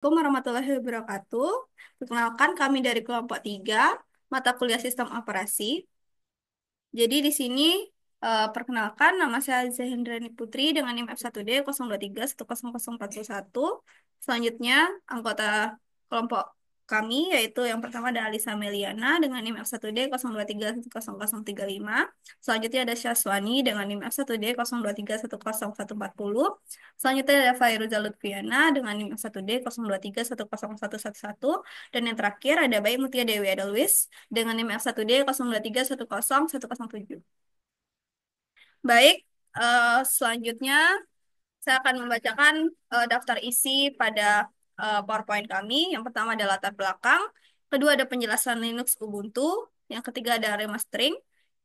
Assalamualaikum warahmatullahi wabarakatuh. Perkenalkan kami dari kelompok 3, mata kuliah sistem operasi. Jadi di sini perkenalkan nama saya Zahendrani Putri dengan NIM F1D 023100411. Selanjutnya anggota kelompok kami yaitu yang pertama ada Alisa Meliana dengan NIM F1D 023100035. Selanjutnya ada Syaswani dengan NIM F1D 023101440. Selanjutnya ada Fairuzah Lutfiana dengan NIM F1D 023101111. Dan yang terakhir ada Bayi Mutia Dewi Edelwis dengan NIM F1D 023101107. Baik, selanjutnya saya akan membacakan daftar isi pada PowerPoint kami. Yang pertama ada latar belakang, kedua ada penjelasan Linux Ubuntu, yang ketiga ada remastering,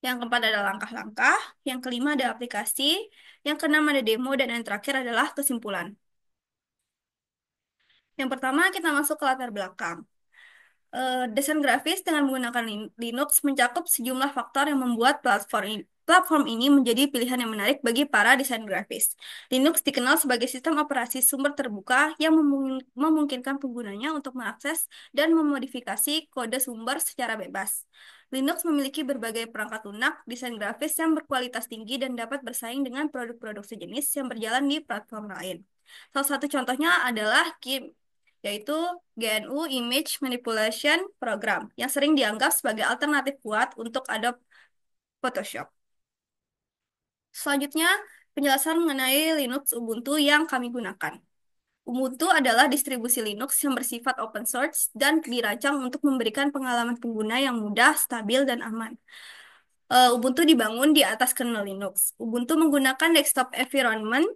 yang keempat ada langkah-langkah, yang kelima ada aplikasi, yang keenam ada demo, dan yang terakhir adalah kesimpulan. Yang pertama kita masuk ke latar belakang. Desain grafis dengan menggunakan Linux mencakup sejumlah faktor yang membuat platform ini menjadi pilihan yang menarik bagi para desain grafis. Linux dikenal sebagai sistem operasi sumber terbuka yang memungkinkan penggunanya untuk mengakses dan memodifikasi kode sumber secara bebas. Linux memiliki berbagai perangkat lunak, desain grafis yang berkualitas tinggi dan dapat bersaing dengan produk-produk sejenis yang berjalan di platform lain. Salah satu contohnya adalah GIMP, yaitu GNU Image Manipulation Program, yang sering dianggap sebagai alternatif kuat untuk Adobe Photoshop. Selanjutnya, penjelasan mengenai Linux Ubuntu yang kami gunakan. Ubuntu adalah distribusi Linux yang bersifat open source dan dirancang untuk memberikan pengalaman pengguna yang mudah, stabil, dan aman. Ubuntu dibangun di atas kernel Linux. Ubuntu menggunakan desktop environment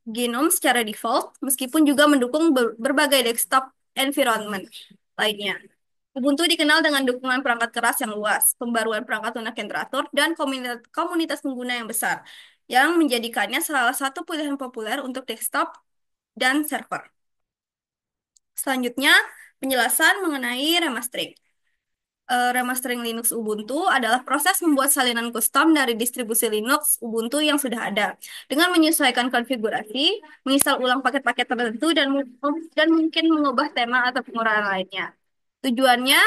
GNOME secara default, meskipun juga mendukung berbagai desktop environment lainnya. Ubuntu dikenal dengan dukungan perangkat keras yang luas, pembaruan perangkat lunak yang teratur, dan komunitas pengguna yang besar, yang menjadikannya salah satu pilihan populer untuk desktop dan server. Selanjutnya, penjelasan mengenai remastering. Remastering Linux Ubuntu adalah proses membuat salinan custom dari distribusi Linux Ubuntu yang sudah ada, dengan menyesuaikan konfigurasi, menginstal ulang paket-paket tertentu, dan mungkin mengubah tema atau pengurahan lainnya. Tujuannya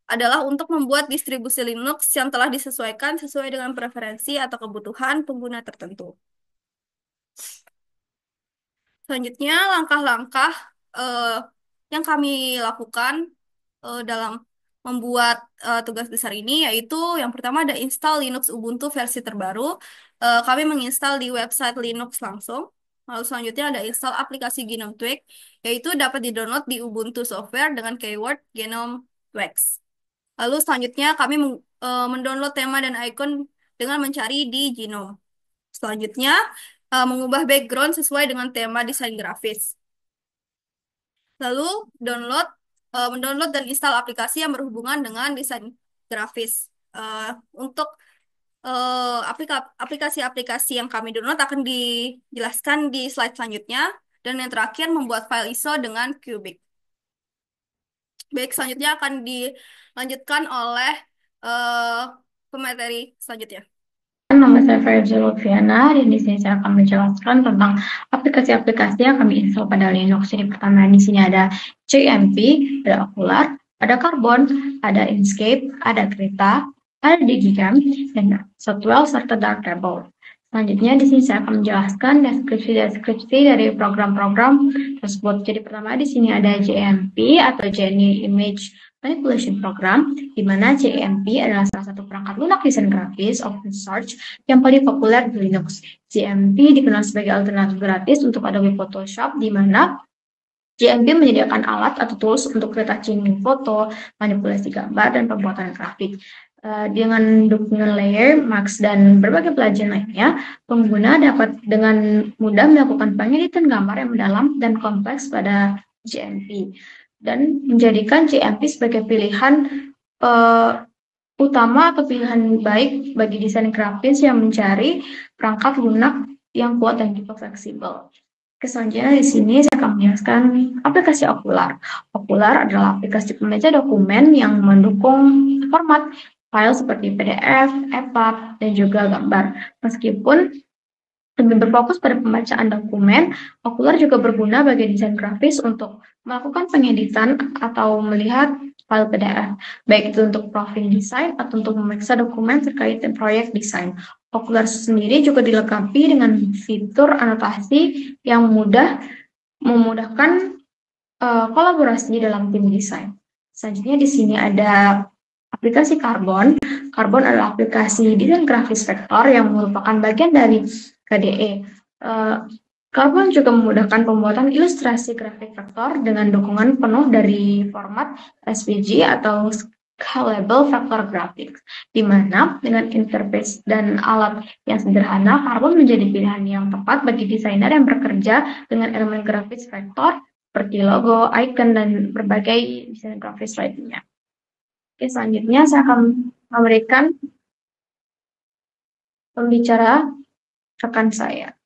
adalah untuk membuat distribusi Linux yang telah disesuaikan sesuai dengan preferensi atau kebutuhan pengguna tertentu. Selanjutnya, langkah-langkah eh, yang kami lakukan dalam membuat tugas besar ini, yaitu yang pertama ada install Linux Ubuntu versi terbaru. Kami menginstal di website Linux langsung. Lalu selanjutnya ada install aplikasi Genome Tweak, yaitu dapat di-download di Ubuntu Software dengan keyword Genome Tweaks. Lalu selanjutnya kami mendownload tema dan icon dengan mencari di Genome. Selanjutnya, mengubah background sesuai dengan tema desain grafis. Lalu mendownload dan install aplikasi yang berhubungan dengan desain grafis. Untuk aplikasi-aplikasi yang kami download akan dijelaskan di slide selanjutnya. Dan yang terakhir, membuat file ISO dengan Cubic. Baik, selanjutnya akan dilanjutkan oleh uh, pemateri selanjutnya. Nama saya Fairuzah Lutfiana, dan di sini saya akan menjelaskan tentang aplikasi-aplikasi yang kami install pada Linux. Jadi pertama di sini ada JMP, ada Okular, ada Carbon, ada Inkscape, ada Krita, ada Digicam, dan Shotwell serta Darktable. Selanjutnya di sini saya akan menjelaskan deskripsi dari program-program tersebut. Jadi pertama di sini ada JMP atau GNU Image Manipulation Program, di mana JMP adalah salah satu perangkat lunak desain grafis open source yang paling populer di Linux. JMP dikenal sebagai alternatif gratis untuk Adobe Photoshop, di mana JMP menyediakan alat atau tools untuk retouching foto, manipulasi gambar, dan pembuatan grafik. Dengan dukungan layer, max, dan berbagai pelajaran lainnya, pengguna dapat dengan mudah melakukan pengeditan gambar yang mendalam dan kompleks pada JMP, dan menjadikan JMP sebagai pilihan utama atau pilihan baik bagi desain grafis yang mencari perangkat lunak yang kuat dan juga fleksibel. Selanjutnya di sini saya akan menjelaskan aplikasi Okular. Okular adalah aplikasi pembaca dokumen yang mendukung format file seperti PDF, EPUB, dan juga gambar. Meskipun Lebih berfokus pada pembacaan dokumen, Okular juga berguna bagi desain grafis untuk melakukan pengeditan atau melihat file PDF, baik itu untuk profil desain atau untuk memeriksa dokumen terkait proyek desain. Okular sendiri juga dilengkapi dengan fitur anotasi yang memudahkan kolaborasi dalam tim desain. Selanjutnya di sini ada aplikasi Carbon. Carbon adalah aplikasi desain grafis vektor yang merupakan bagian dari KDE. Carbon juga memudahkan pembuatan ilustrasi grafik vektor dengan dukungan penuh dari format SVG atau Scalable Vector Graphics, di mana dengan interface dan alat yang sederhana, Carbon menjadi pilihan yang tepat bagi desainer yang bekerja dengan elemen grafis vektor seperti logo, icon, dan berbagai desain grafis lainnya. Oke, selanjutnya saya akan memberikan pembicara rekan saya.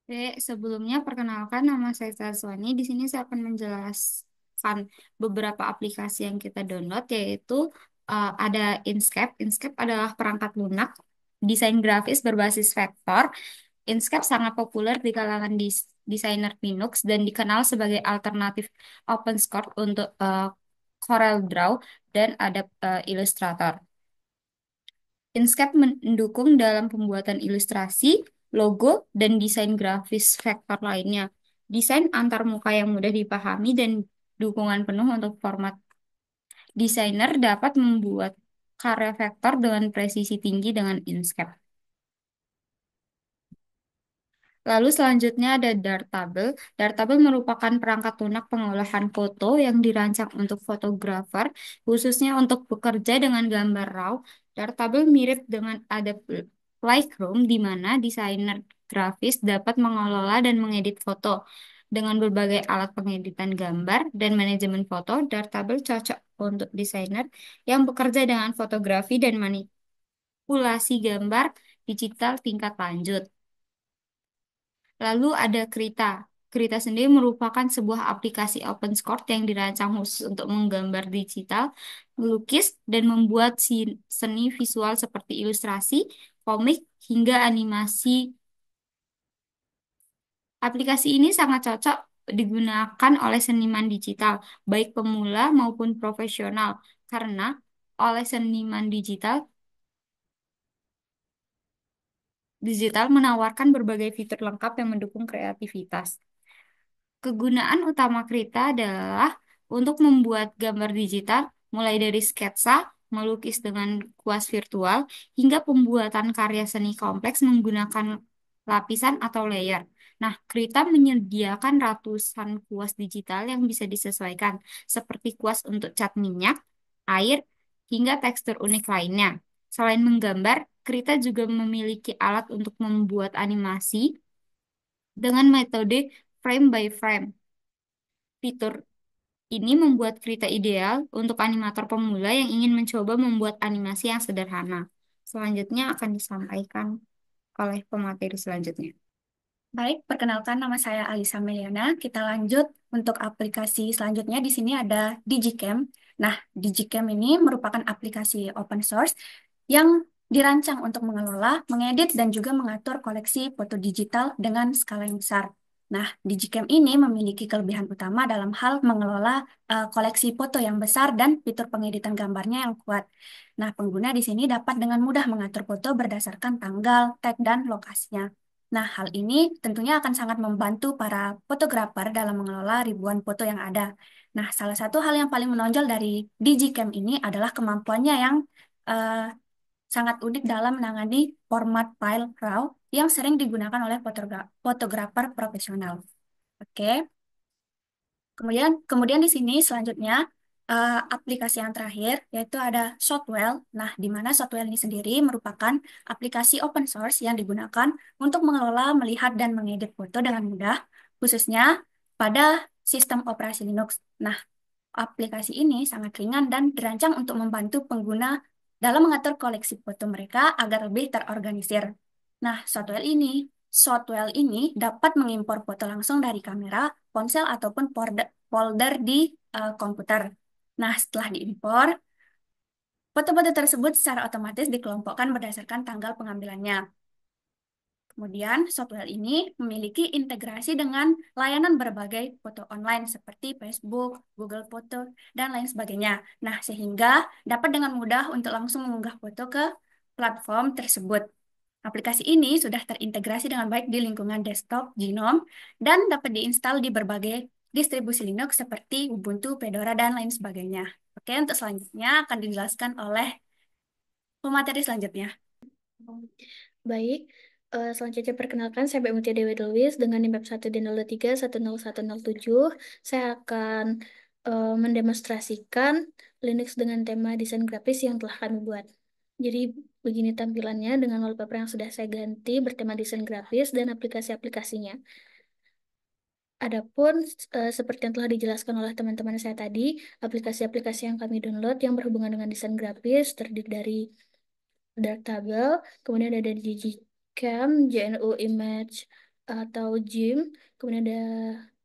Oke, sebelumnya perkenalkan nama saya Saswani. Di sini saya akan menjelaskan beberapa aplikasi yang kita download, yaitu ada Inkscape. Inkscape adalah perangkat lunak desain grafis berbasis vektor. Inkscape sangat populer di kalangan desainer Linux dan dikenal sebagai alternatif open source untuk CorelDRAW dan Adobe Illustrator. Inkscape mendukung dalam pembuatan ilustrasi, logo, dan desain grafis vektor lainnya. Desain antarmuka yang mudah dipahami dan dukungan penuh untuk format. Desainer dapat membuat karya vektor dengan presisi tinggi dengan Inkscape. Lalu selanjutnya ada Dartable. Dartable merupakan perangkat lunak pengolahan foto yang dirancang untuk fotografer, khususnya untuk bekerja dengan gambar RAW. Dartable mirip dengan Adobe Lightroom, di mana desainer grafis dapat mengelola dan mengedit foto. Dengan berbagai alat pengeditan gambar dan manajemen foto, Dartable cocok untuk desainer yang bekerja dengan fotografi dan manipulasi gambar digital tingkat lanjut. Lalu ada Krita. Krita sendiri merupakan sebuah aplikasi open source yang dirancang khusus untuk menggambar digital, melukis, dan membuat seni visual seperti ilustrasi, komik, hingga animasi. Aplikasi ini sangat cocok digunakan oleh seniman digital, baik pemula maupun profesional, karena oleh seniman digital menawarkan berbagai fitur lengkap yang mendukung kreativitas. Kegunaan utama Krita adalah untuk membuat gambar digital, mulai dari sketsa, melukis dengan kuas virtual, hingga pembuatan karya seni kompleks menggunakan lapisan atau layer. Nah, Krita menyediakan ratusan kuas digital yang bisa disesuaikan, seperti kuas untuk cat minyak, air, hingga tekstur unik lainnya. Selain menggambar, Krita juga memiliki alat untuk membuat animasi dengan metode frame by frame. Fitur ini membuat Krita ideal untuk animator pemula yang ingin mencoba membuat animasi yang sederhana. Selanjutnya akan disampaikan oleh pemateri selanjutnya. Baik, perkenalkan nama saya Alisa Meliana. Kita lanjut untuk aplikasi selanjutnya. Di sini ada Digicam. Nah, Digicam ini merupakan aplikasi open source yang dirancang untuk mengelola, mengedit, dan juga mengatur koleksi foto digital dengan skala yang besar. Nah, Digicam ini memiliki kelebihan utama dalam hal mengelola koleksi foto yang besar dan fitur pengeditan gambarnya yang kuat. Nah, pengguna di sini dapat dengan mudah mengatur foto berdasarkan tanggal, tag, dan lokasinya. Nah, hal ini tentunya akan sangat membantu para fotografer dalam mengelola ribuan foto yang ada. Nah, salah satu hal yang paling menonjol dari Digicam ini adalah kemampuannya yang eh, sangat unik dalam menangani format file RAW yang sering digunakan oleh fotografer profesional. Oke. Kemudian di sini selanjutnya aplikasi yang terakhir yaitu ada Shotwell. Nah, di mana Shotwell ini sendiri merupakan aplikasi open source yang digunakan untuk mengelola, melihat, dan mengedit foto dengan mudah, khususnya pada sistem operasi Linux. Nah, aplikasi ini sangat ringan dan dirancang untuk membantu pengguna dalam mengatur koleksi foto mereka agar lebih terorganisir. Nah, software ini dapat mengimpor foto langsung dari kamera, ponsel, ataupun folder di komputer. Nah, setelah diimpor, foto-foto tersebut secara otomatis dikelompokkan berdasarkan tanggal pengambilannya. Kemudian, software ini memiliki integrasi dengan layanan berbagai foto online seperti Facebook, Google Foto, dan lain sebagainya. Nah, sehingga dapat dengan mudah untuk langsung mengunggah foto ke platform tersebut. Aplikasi ini sudah terintegrasi dengan baik di lingkungan desktop Genome dan dapat diinstal di berbagai distribusi Linux seperti Ubuntu, Fedora, dan lain sebagainya. Oke, untuk selanjutnya akan dijelaskan oleh pemateri selanjutnya. Baik, selanjutnya perkenalkan saya Mbak Mutia Dewi Lewis dengan NIM 1D03101107. Saya akan mendemonstrasikan Linux dengan tema desain grafis yang telah kami buat. Jadi begini tampilannya dengan wallpaper yang sudah saya ganti bertema desain grafis dan aplikasi-aplikasinya. Adapun seperti yang telah dijelaskan oleh teman-teman saya tadi, aplikasi-aplikasi yang kami download yang berhubungan dengan desain grafis terdiri dari Darktable, kemudian ada Digicam, JNU Image atau GIMP, kemudian ada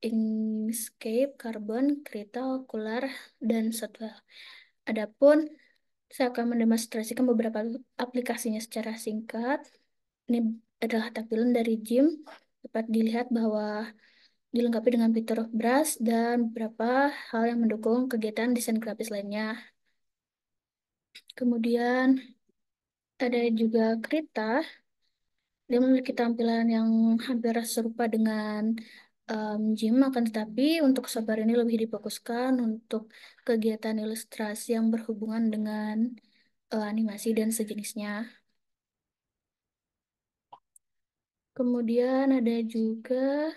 Inkscape, Carbon, Krita, Okular, dan Shotwell. Adapun saya akan mendemonstrasikan beberapa aplikasinya secara singkat. Ini adalah tampilan dari GIMP. Dapat dilihat bahwa dilengkapi dengan fitur brush dan beberapa hal yang mendukung kegiatan desain grafis lainnya. Kemudian ada juga Krita. Dia memiliki tampilan yang hampir serupa dengan Gym, akan tetapi untuk software ini lebih difokuskan untuk kegiatan ilustrasi yang berhubungan dengan animasi dan sejenisnya. Kemudian ada juga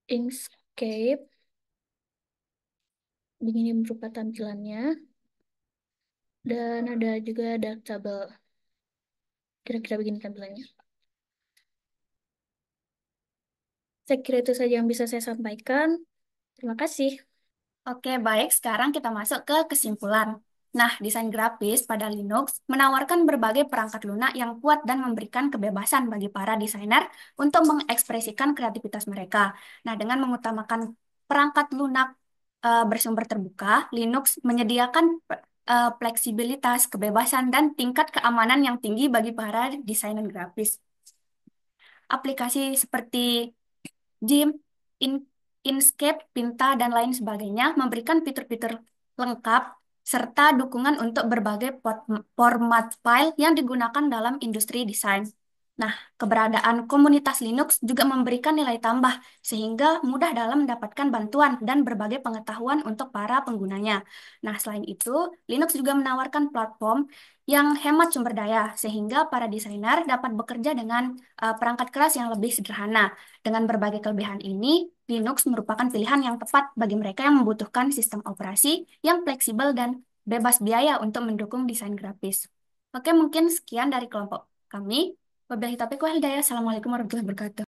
Inkscape, begini berupa tampilannya, dan ada juga Darktable, kira-kira begini tampilannya. Saya kira itu saja yang bisa saya sampaikan. Terima kasih. Oke, baik. Sekarang kita masuk ke kesimpulan. Nah, desain grafis pada Linux menawarkan berbagai perangkat lunak yang kuat dan memberikan kebebasan bagi para desainer untuk mengekspresikan kreativitas mereka. Nah, dengan mengutamakan perangkat lunak bersumber terbuka, Linux menyediakan fleksibilitas, kebebasan, dan tingkat keamanan yang tinggi bagi para desainer grafis. Aplikasi seperti Gym, In- Inkscape, Pinta, dan lain sebagainya memberikan fitur-fitur lengkap serta dukungan untuk berbagai format file yang digunakan dalam industri desain. Nah, keberadaan komunitas Linux juga memberikan nilai tambah sehingga mudah dalam mendapatkan bantuan dan berbagai pengetahuan untuk para penggunanya. Nah, selain itu, Linux juga menawarkan platform yang hemat sumber daya sehingga para desainer dapat bekerja dengan perangkat keras yang lebih sederhana. Dengan berbagai kelebihan ini, Linux merupakan pilihan yang tepat bagi mereka yang membutuhkan sistem operasi yang fleksibel dan bebas biaya untuk mendukung desain grafis. Oke, mungkin sekian dari kelompok kami. Wabillahi taufiq wal hidayah. Assalamualaikum warahmatullahi wabarakatuh.